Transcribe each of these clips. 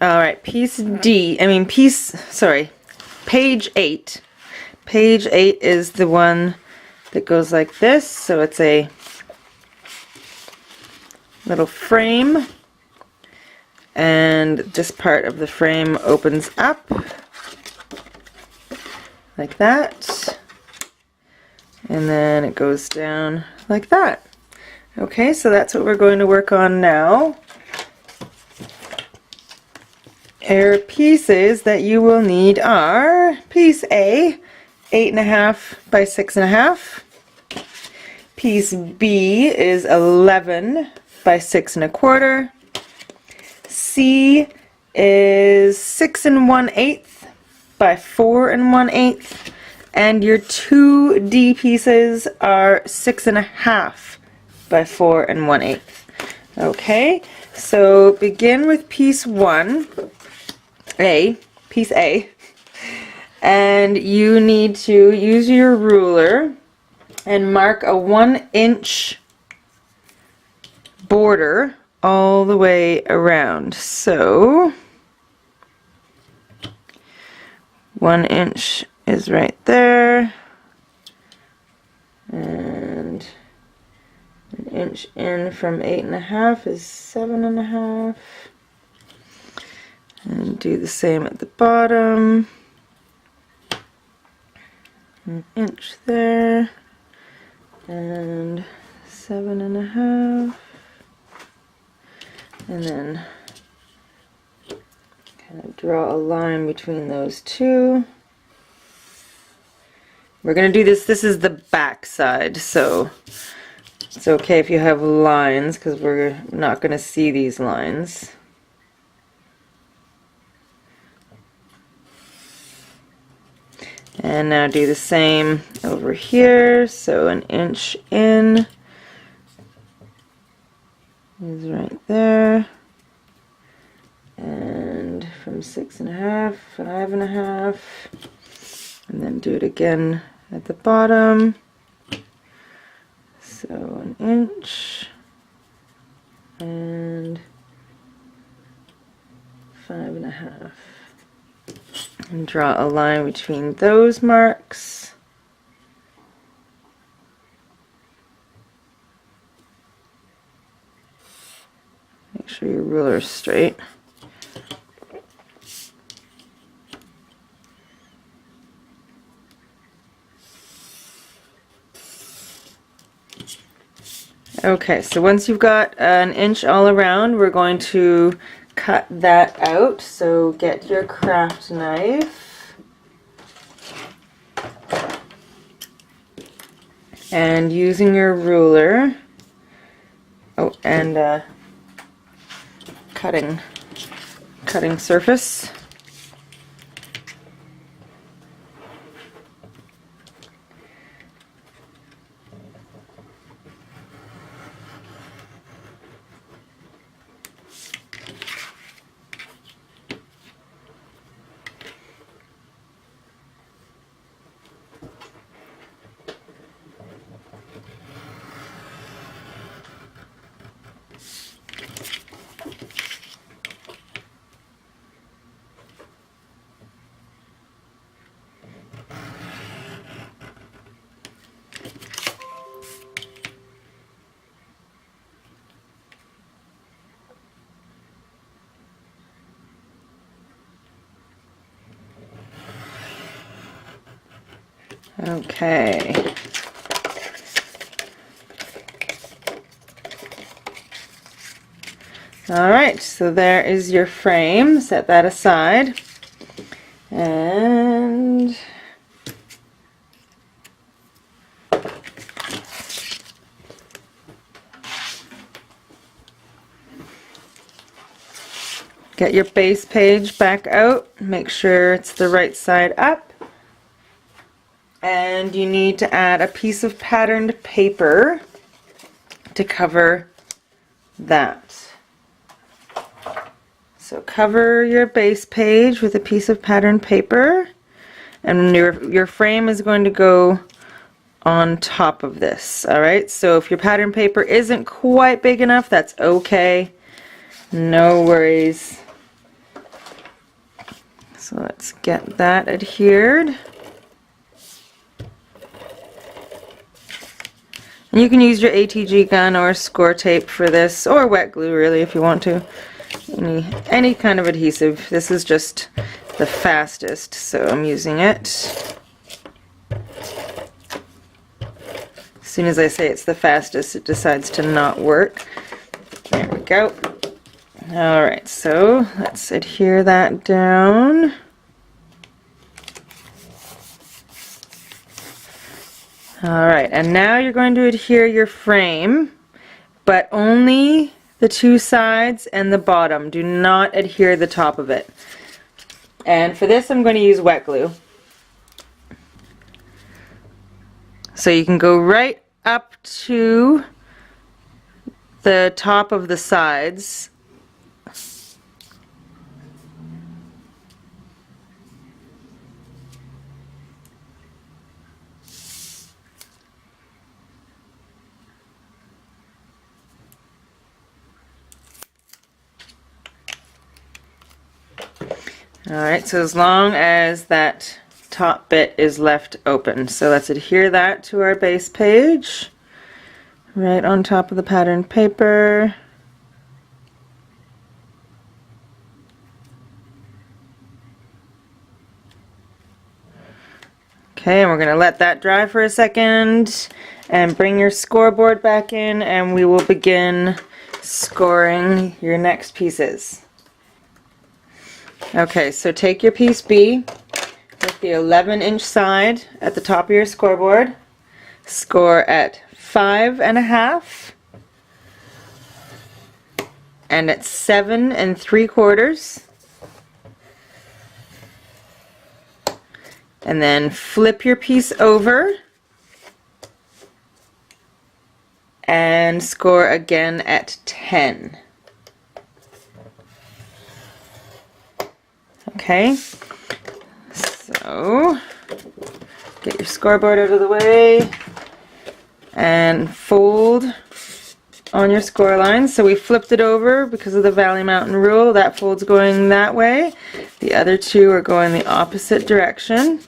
All right, page 8. Page 8 is the one that goes like this. So it's a little frame, and this part of the frame opens up like that, and then it goes down like that. Okay, so that's what we're going to work on now. Our pieces that you will need are piece A, 8.5 by 6.5. Piece B is 11 by 6 1/4. C is 6 1/8 by 4 1/8, and your 2D pieces are 6.5 by 4 1/8. Okay, so begin with piece A, and you need to use your ruler and mark a 1-inch border all the way around. So 1 inch is right there, and 1 inch in from 8.5 is 7.5, and do the same at the bottom. 1 inch there, and 7.5, and then kind of draw a line between those two. We're going to do this. This is the back side, so it's okay if you have lines because we're not going to see these lines. And now do the same over here. So 1 inch in is right there, and from 6.5, 5.5, and then do it again at the bottom. So 1 inch and 5.5, and draw a line between those marks. Make sure your ruler is straight. Okay, so once you've got 1 inch all around, we're going to cut that out. So get your craft knife and using your ruler, and cutting surface. Okay. Alright, so there is your frame. Set that aside. And get your base page back out. Make sure it's the right side up. And you need to add a piece of patterned paper to cover that. So cover your base page with a piece of patterned paper, and your frame is going to go on top of this. Alright, so if your pattern paper isn't quite big enough, that's okay. No worries. So let's get that adhered. And you can use your ATG gun or score tape for this, or wet glue really if you want to. Any kind of adhesive. This is just the fastest, so I'm using it. As soon as I say it's the fastest, it decides to not work. There we go. Alright, so let's adhere that down. Alright, and now you're going to adhere your frame, but only the two sides and the bottom. Do not adhere the top of it. And for this I'm going to use wet glue. So you can go right up to the top of the sides. Alright, so as long as that top bit is left open. So let's adhere that to our base page, right on top of the pattern paper. Okay, and we're going to let that dry for a second and bring your scoreboard back in, and we will begin scoring your next pieces. Okay, so take your piece B with the 11-inch side at the top of your scoreboard, score at 5.5 and at 7 3/4, and then flip your piece over and score again at 10. Okay, so get your scoreboard out of the way and fold on your score line. So we flipped it over because of the Valley Mountain rule. That fold's going that way. The other two are going the opposite direction.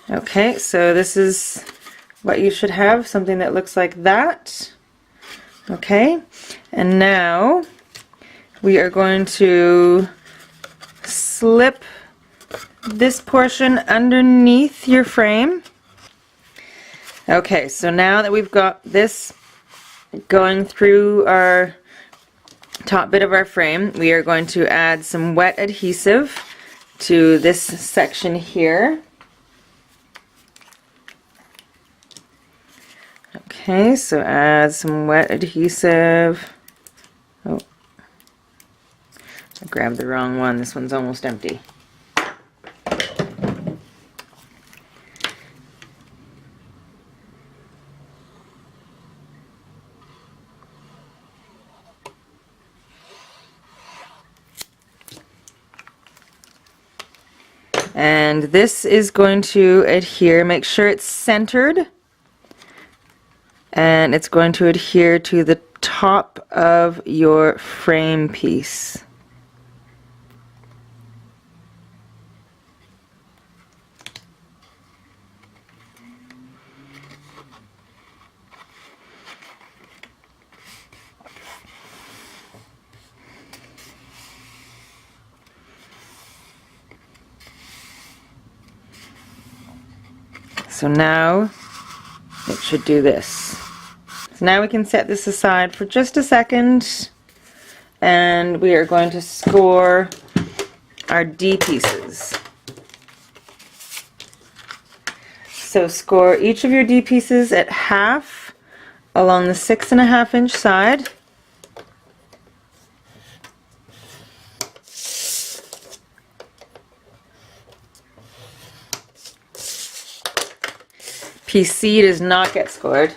Okay, so this is what you should have, something that looks like that. Okay, and now we are going to slip this portion underneath your frame. Okay, so now that we've got this going through our top bit of our frame, we are going to add some wet adhesive to this section here. Okay, so add some wet adhesive. Oh, I grabbed the wrong one. This one's almost empty. And this is going to adhere. Make sure it's centered. And it's going to adhere to the top of your frame piece. So now it should do this. So now we can set this aside for just a second, and we are going to score our D pieces. So score each of your D pieces at half along the 6.5-inch side. Piece C does not get scored.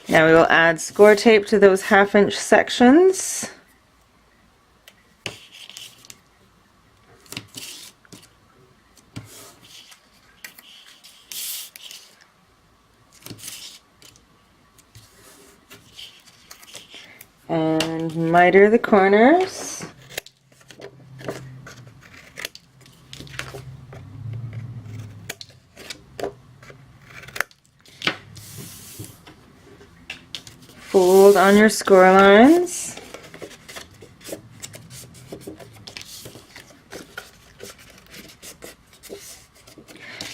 Now we will add score tape to those 1/2-inch sections. and miter the corners. Fold on your score lines.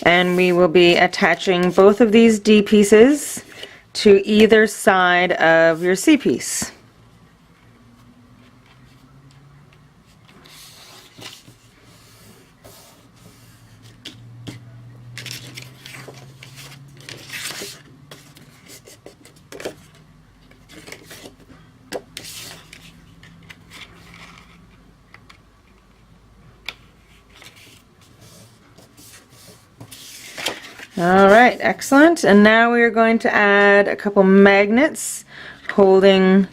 And we will be attaching both of these D pieces to either side of your C piece. Alright, excellent. And now we are going to add a couple magnets holding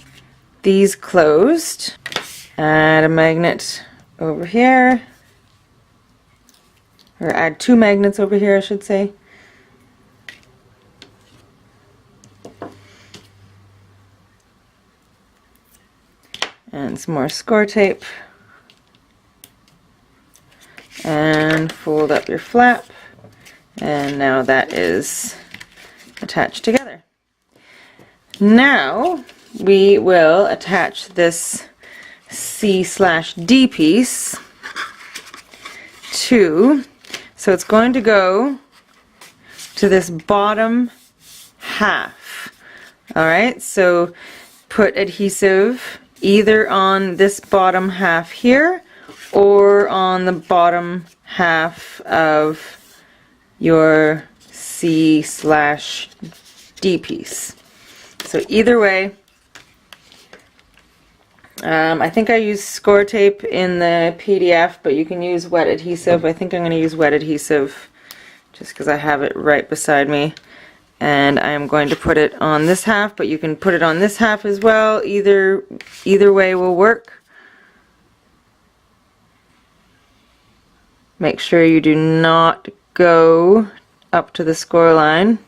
these closed. Add a magnet over here, or add 2 magnets over here, I should say. And some more score tape. And fold up your flap. And now that is attached together. Now we will attach this C/D piece to, so it's going to go to this bottom half. Alright, so put adhesive either on this bottom half here or on the bottom half of your C/D piece. So either way, I think I use score tape in the PDF, but you can use wet adhesive. I think I'm going to use wet adhesive just because I have it right beside me. And I am going to put it on this half, but you can put it on this half as well. Either way will work. Make sure you do not go up to the score line.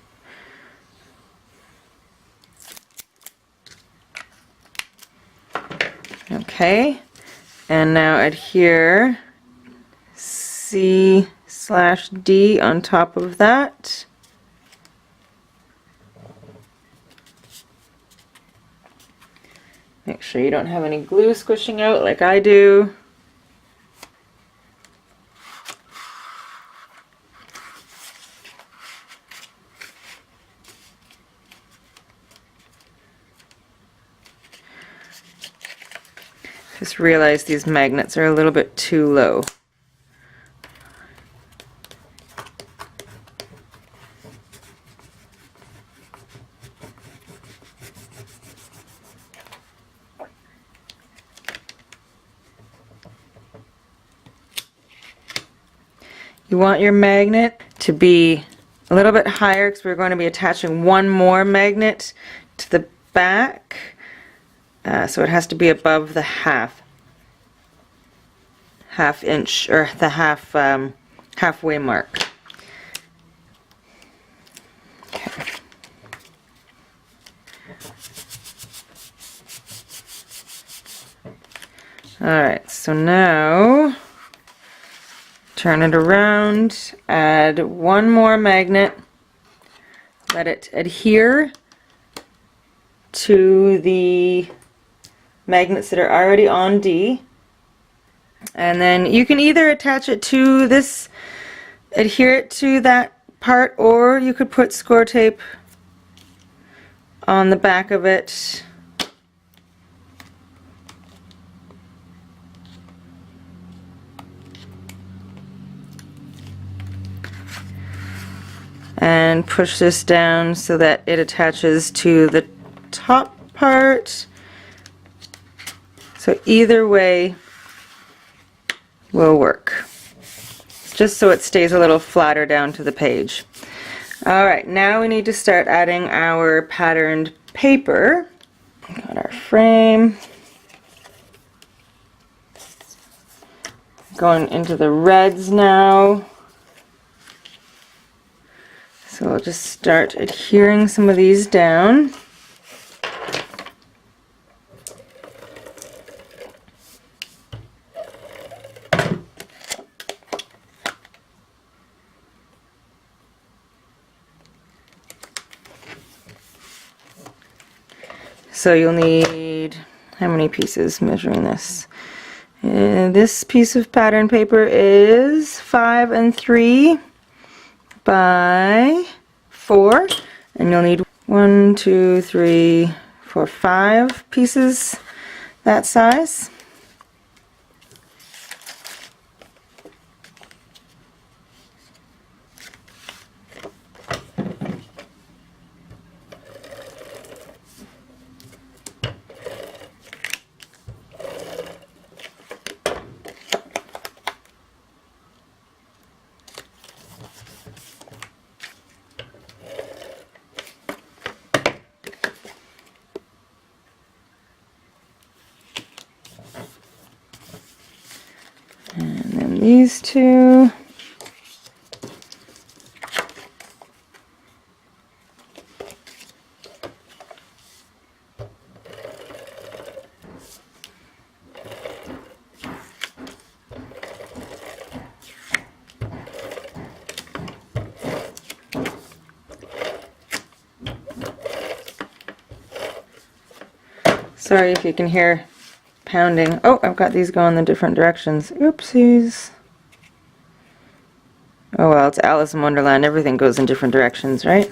Okay, and now adhere C/D on top of that. Make sure you don't have any glue squishing out like I do. Just realized these magnets are a little bit too low. You want your magnet to be a little bit higher because we're going to be attaching one more magnet to the back. So it has to be above the half inch, or the halfway mark. Okay. Alright, so now turn it around, add one more magnet, let it adhere to the magnets that are already on D, and then you can either attach it to this, adhere it to that part, or you could put score tape on the back of it. And push this down so that it attaches to the top part. So either way will work. Just so it stays a little flatter down to the page. Alright, now we need to start adding our patterned paper. Got our frame. Going into the reds now. So we'll just start adhering some of these down. So you'll need, how many pieces measuring this? This piece of pattern paper is 5 3 by 4, and you'll need 1, 2, 3, 4, 5 pieces that size. And then these two. Sorry if you can hear pounding. Oh, I've got these going in different directions. Oopsies. Oh well, it's Alice in Wonderland. Everything goes in different directions, right?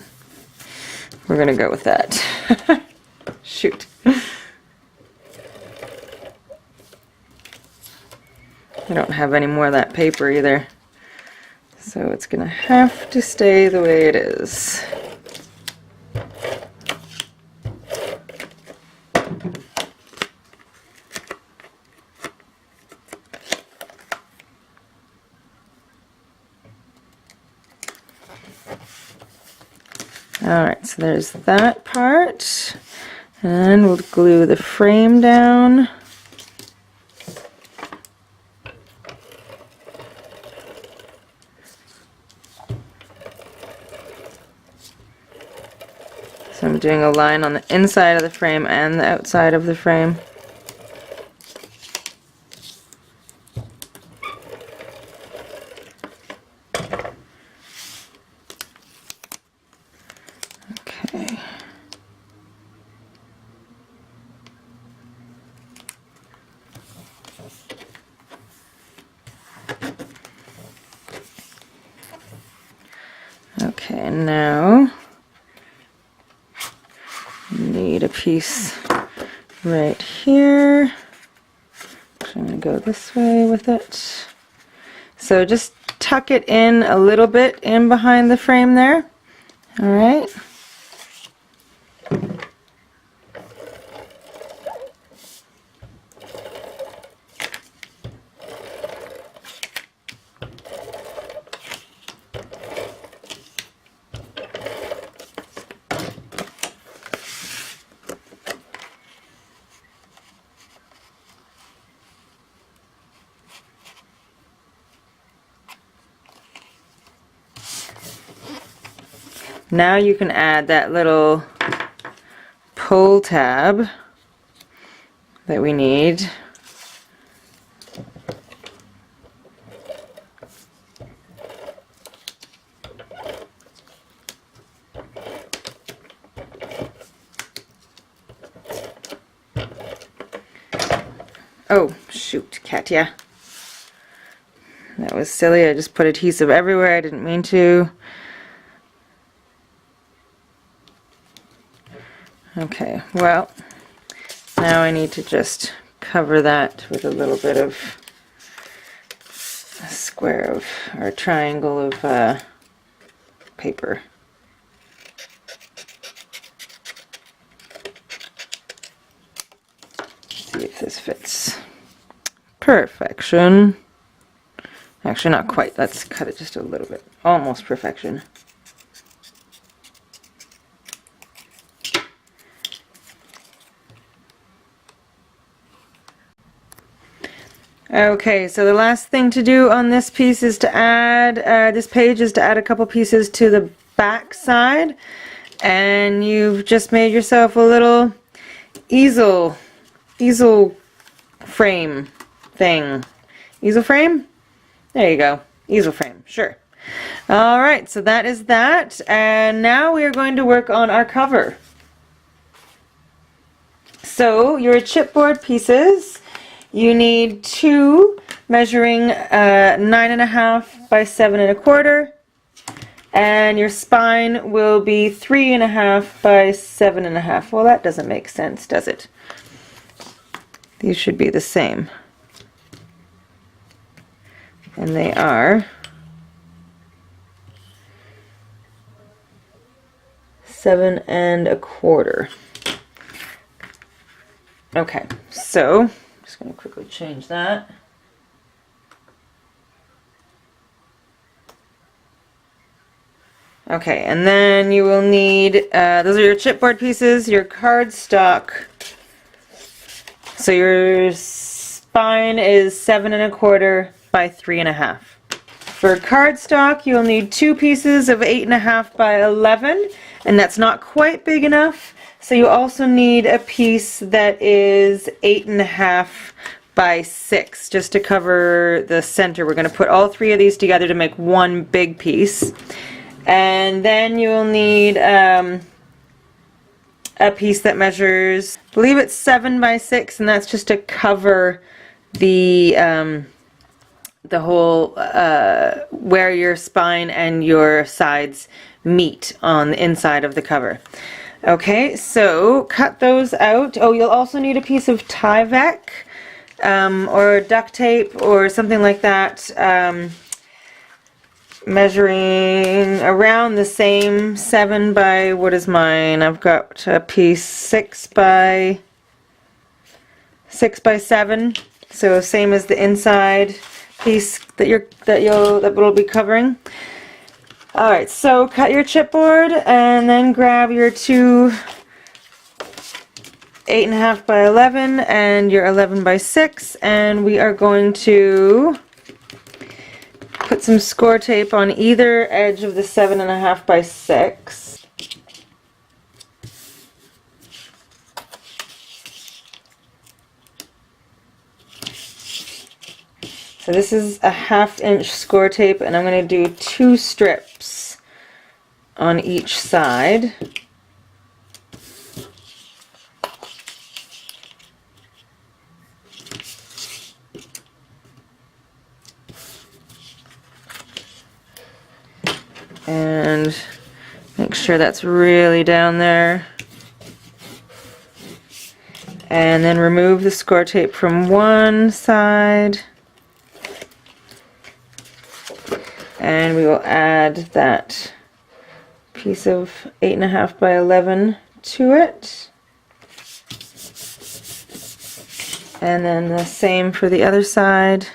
We're gonna go with that. Shoot. I don't have any more of that paper either. So it's gonna have to stay the way it is. Alright, so there's that part, and we'll glue the frame down. So I'm doing a line on the inside of the frame and the outside of the frame. Okay, and now need a piece right here. Actually, I'm going to go this way with it. So just tuck it in a little bit in behind the frame there. All right. Now you can add that little pull tab that we need. Oh, shoot, Katya. That was silly. I just put adhesive everywhere. I didn't mean to. Okay, well, now I need to just cover that with a little bit of a square of, or a triangle of paper. See if this fits. Perfection. Actually, not quite. Let's cut it just a little bit. Almost perfection. Okay, so the last thing to do on this piece is to add, this page is to add a couple pieces to the back side, and you've just made yourself a little easel frame thing. Easel frame? There you go. Easel frame, sure. Alright, so that is that, and now we are going to work on our cover. so your chipboard pieces, you need 2 measuring 9.5 by 7.25, and your spine will be 3.5 by 7.5. Well, that doesn't make sense, does it? These should be the same. And they are 7.25. Okay, so I'm just going to quickly change that. Okay, and then you will need, those are your chipboard pieces, your cardstock. So your spine is 7.25 by 3.5. For cardstock, you'll need 2 pieces of 8.5 by 11, and that's not quite big enough. So you also need a piece that is 8.5 by 6, just to cover the center. We're going to put all 3 of these together to make one big piece. And then you'll need a piece that measures, I believe it's 7 by 6, and that's just to cover the whole where your spine and your sides meet on the inside of the cover. Okay, so cut those out. Oh, you'll also need a piece of Tyvek or duct tape or something like that, measuring around the same 7 by, what is mine? I've got a piece 6 by 7, so same as the inside piece that will be covering. All right, so cut your chipboard and then grab your 2 8.5 by 11 and your 11 by 6, and we are going to put some score tape on either edge of the 7.5 by 6. So this is a 1/2 inch score tape, and I'm going to do 2 strips on each side. And make sure that's really down there. And then remove the score tape from one side. And we will add that piece of 8.5 by 11 to it. And then the same for the other side.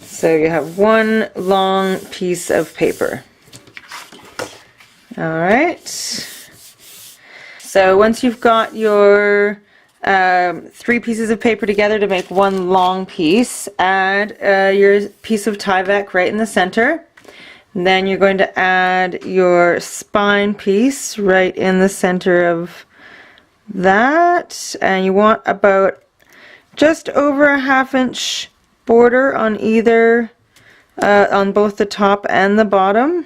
So you have one long piece of paper. All right. So once you've got your 3 pieces of paper together to make one long piece, add your piece of Tyvek right in the center. And then you're going to add your spine piece right in the center of that. And you want about just over a 1/2 inch border on either, on both the top and the bottom.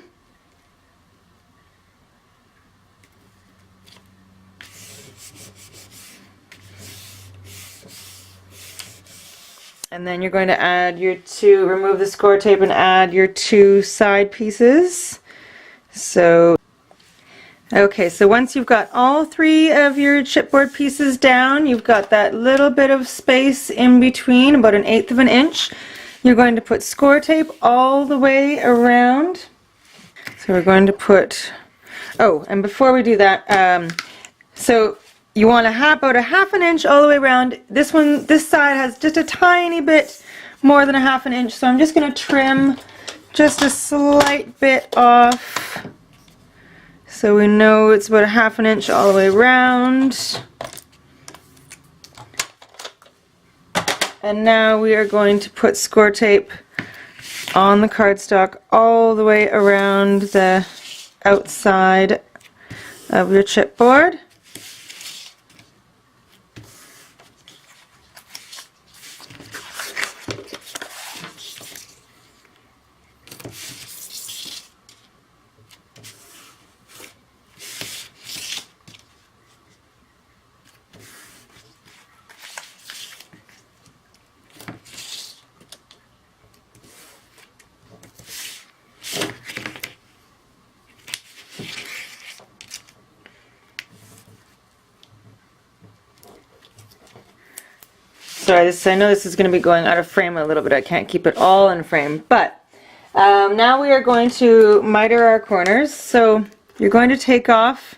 And then you're going to add your 2, remove the score tape and add your 2 side pieces. So, okay, so once you've got all 3 of your chipboard pieces down, you've got that little bit of space in between, about 1/8 of an inch. You're going to put score tape all the way around. So we're going to put, oh, and before we do that, so you want about a 1/2 inch all the way around. This side has just a tiny bit more than a 1/2 inch, so I'm just going to trim just a slight bit off. So we know it's about a 1/2 inch all the way around. And now we are going to put score tape on the cardstock all the way around the outside of your chipboard. sorry, I know this is going to be going out of frame a little bit. I can't keep it all in frame, but now we are going to miter our corners. So you're going to take off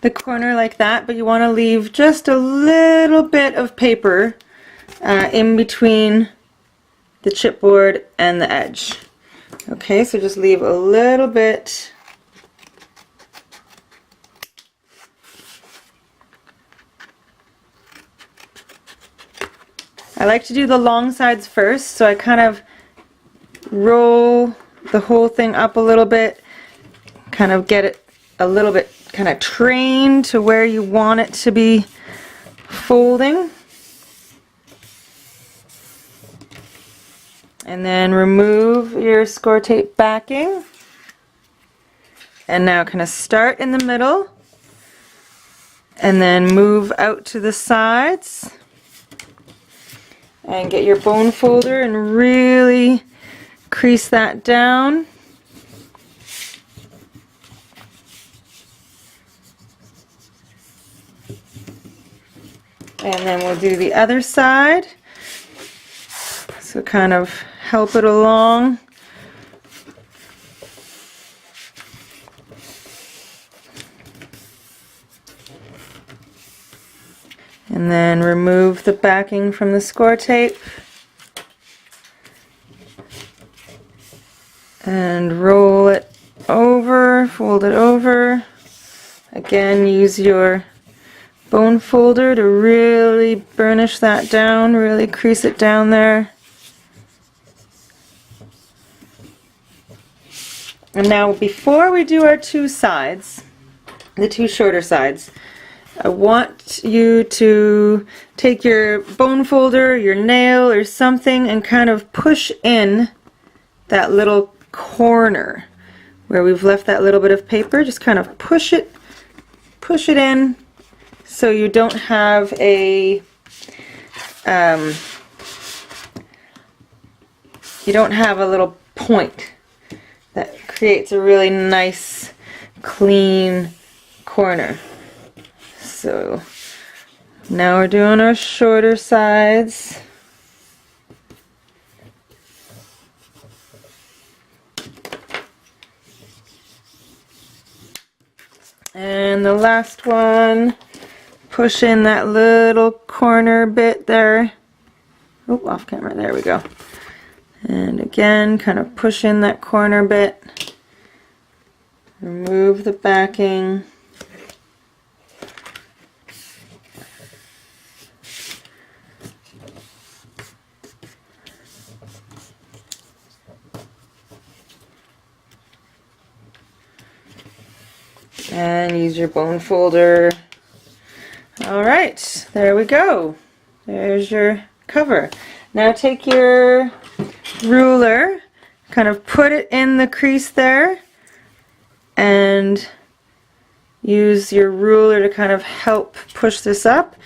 the corner like that, but you want to leave just a little bit of paper in between the chipboard and the edge. Okay, so just leave a little bit. I like to do the long sides first, so I kind of roll the whole thing up a little bit, kind of get it a little bit kind of trained to where you want it to be folding. And then remove your score tape backing. And now kind of start in the middle and then move out to the sides. And get your bone folder and really crease that down. And then we'll do the other side. So kind of help it along. And then remove the backing from the score tape. And roll it over, fold it over. Again, use your bone folder to really burnish that down, really crease it down there. And now before we do our two sides, the two shorter sides, I want you to take your bone folder, your nail or something and kind of push in that little corner where we've left that little bit of paper. Just kind of push it in so you don't have a little point that creates a really nice clean corner. So now we're doing our shorter sides. And the last one, push in that little corner bit there. Oh, off camera, there we go. And again, kind of push in that corner bit. Remove the backing. And use your bone folder. Alright, there we go. There's your cover. Now take your ruler, kind of put it in the crease there, and use your ruler to kind of help push this up.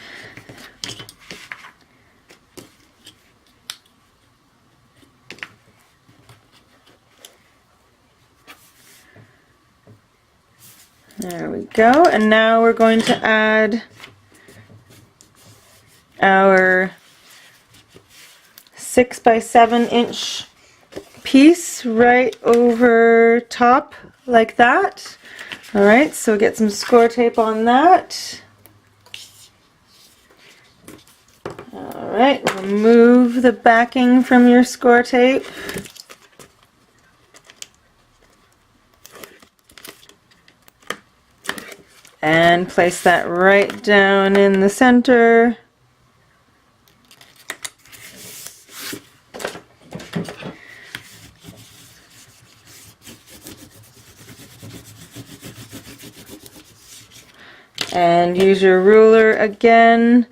There we go, and now we're going to add our 6 by 7 inch piece right over top like that. Alright, so get some score tape on that. Alright, remove the backing from your score tape. And place that right down in the center. And use your ruler again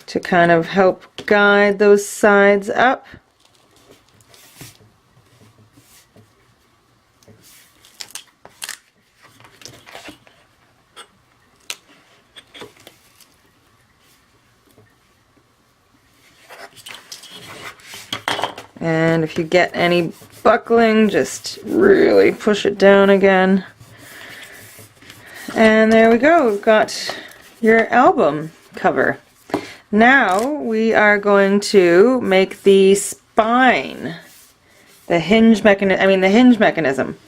to kind of help guide those sides up. And if you get any buckling, just really push it down again. And there we go, we've got your album cover. Now we are going to make the spine, the hinge mechanism.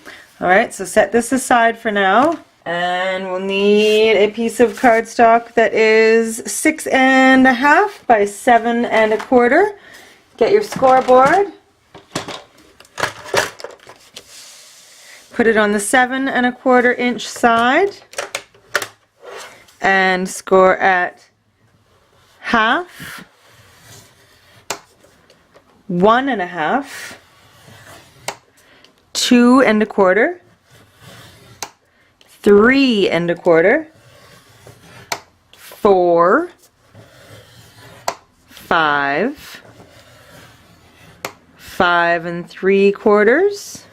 All right, so set this aside for now, and we'll need a piece of cardstock that is 6.5 by 7.25. Get your scoreboard, put it on the 7.25 inch side, and score at half, 1.5, 2.25, 3.25, 4, 5, 5.75,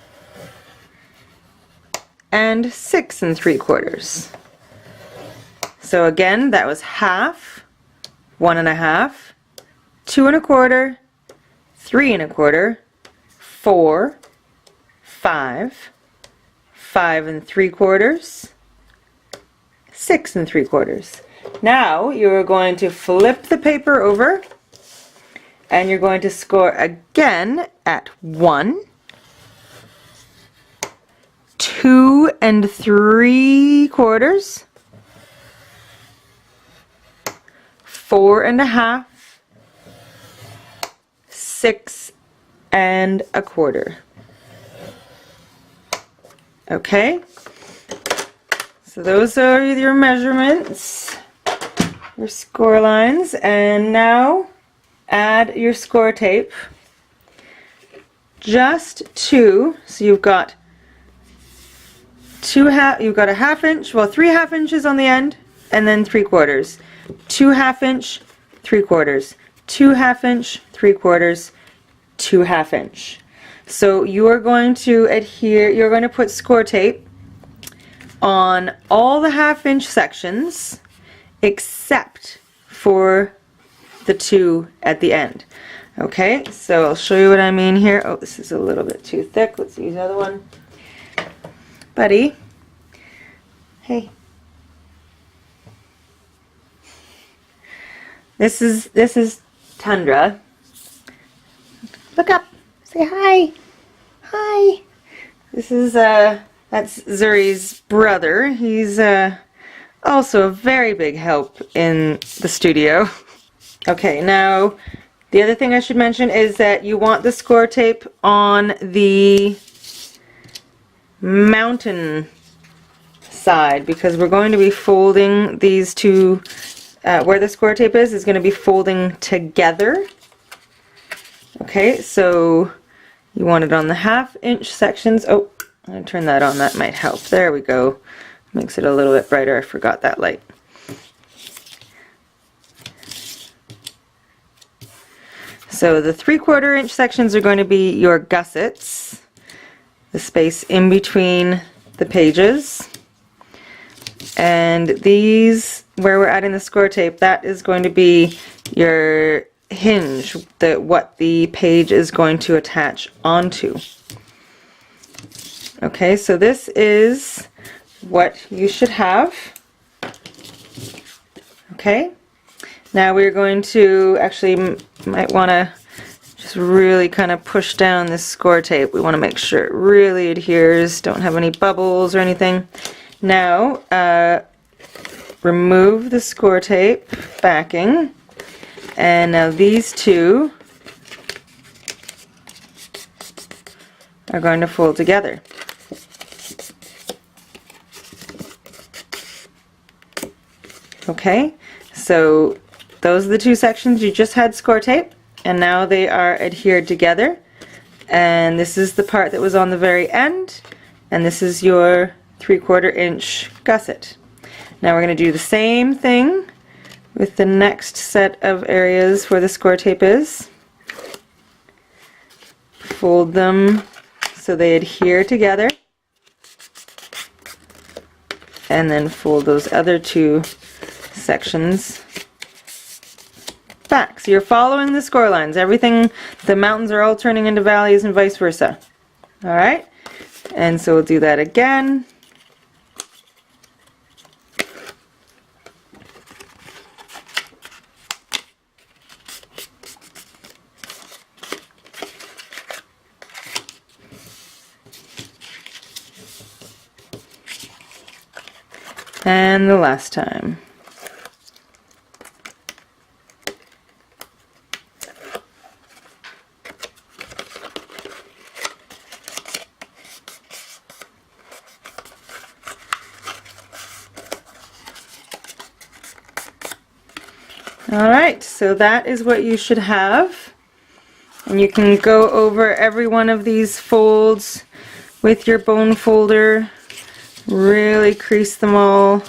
and 6.75. So again, that was half, 1.5, 2.25, 3.25, 4, 5, 5.75, 6.75. Now you are going to flip the paper over, and you're going to score again at 1, 2.75, 4.5, 6.25. Okay, so those are your measurements, your score lines, and now add your score tape. Just two, so you've got you've got a 1/2 inch, well, 3 1/2 inches on the end, and then 3/4. 2 1/2 inch, 3/4, 2 1/2 inch, 3/4, 2 1/2 inch. So you are going to adhere, you're going to put score tape on all the 1/2 inch sections except for the 2 at the end. Okay, so I'll show you what I mean here. Oh, this is a little bit too thick. Let's use another one. Buddy, hey. This is Tundra. Look up. Say hi. Hi. This is that's Zuri's brother. He's also a very big help in the studio. Okay, now the other thing I should mention is that you want the score tape on the mountain side, because we're going to be folding these two, where the score tape is going to be folding together. Okay, so you want it on the 1/2 inch sections. Oh, I'm going to turn that on, that might help. There we go. Makes it a little bit brighter. I forgot that light. So the 3/4 inch sections are going to be your gussets, the space in between the pages. And these, where we're adding the score tape, that is going to be your hinge, what the page is going to attach onto. Okay, so this is what you should have. Okay, now we're going to actually might want to just really kind of push down this score tape. We want to make sure it really adheres, don't have any bubbles or anything. Now remove the score tape backing, and now these two are going to fold together. Okay, so those are the two sections you just had score tape, and now they are adhered together. And this is the part that was on the very end, and this is your 3/4 inch gusset. Now we're going to do the same thing with the next set of areas where the score tape is. Fold them so they adhere together, and then fold those other two sections back. So you're following the score lines. Everything, the mountains are all turning into valleys and vice versa. Alright? And so we'll do that again. And the last time. Alright, so that is what you should have. And you can go over every one of these folds with your bone folder. Really crease them all.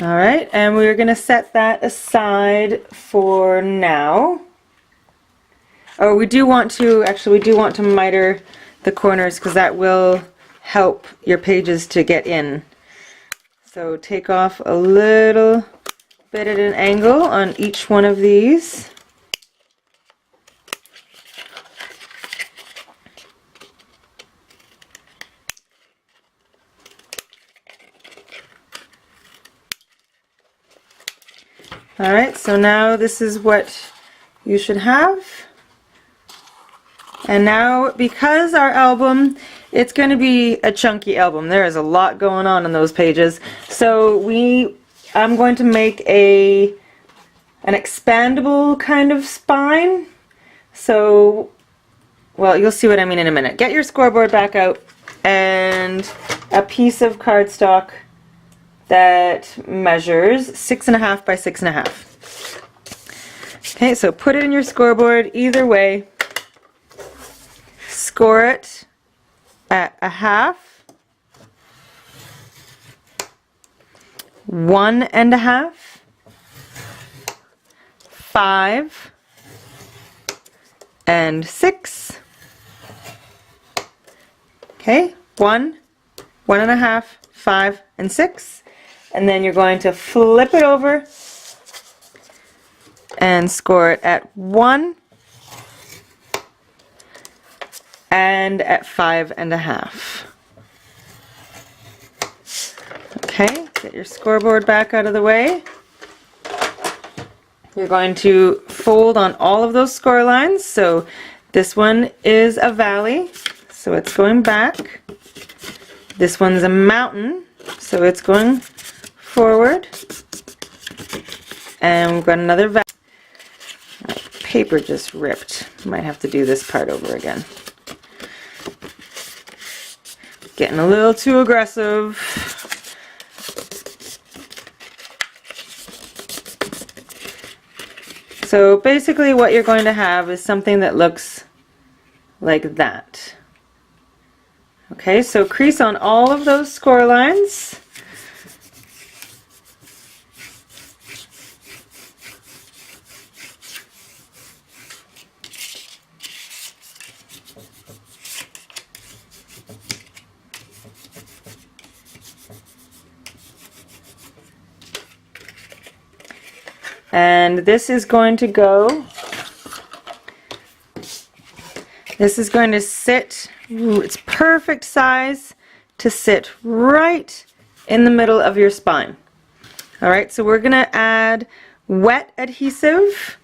Alright, and we're going to set that aside for now. Oh, we do want to miter the corners because that will help your pages to get in. So take off a little bit at an angle on each one of these. Alright, so now this is what you should have. And now, because our album, it's going to be a chunky album. There is a lot going on in those pages. So I'm going to make an expandable kind of spine. So, well, you'll see what I mean in a minute. Get your scoreboard back out and a piece of cardstock that measures 6.5 by 6.5. Okay, so put it in your scoreboard either way. Score it at 1/2, 1.5, 5, and 6. Okay, 1, 1.5, 5, and 6. And then you're going to flip it over and score it at 1 and at 5.5. Okay, get your scoreboard back out of the way. You're going to fold on all of those score lines. So this one is a valley, so it's going back. This one's a mountain, so it's going forward. And we've got another valley. Paper just ripped. Might have to do this part over again. Getting a little too aggressive. So basically what you're going to have is something that looks like that. Okay, so crease on all of those score lines. And this is going to sit, it's perfect size to sit right in the middle of your spine. Alright, so we're going to add wet adhesive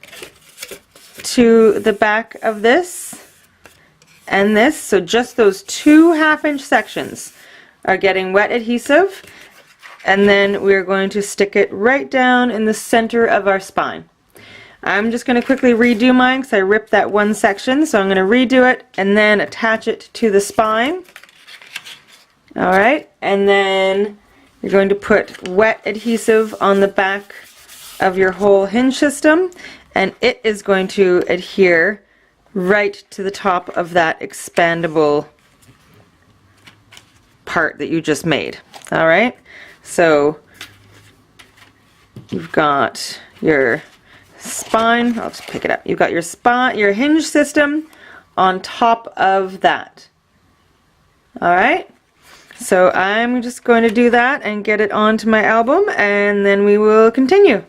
to the back of this and this. So just those 2 1/2-inch sections are getting wet adhesive. And then we're going to stick it right down in the center of our spine. I'm just going to quickly redo mine because I ripped that one section, so I'm going to redo it and then attach it to the spine. Alright, and then you're going to put wet adhesive on the back of your whole hinge system, and it is going to adhere right to the top of that expandable part that you just made. Alright? So you've got your spine, I'll just pick it up. You've got your spine, your hinge system on top of that. Alright, so I'm just going to do that and get it onto my album, and then we will continue.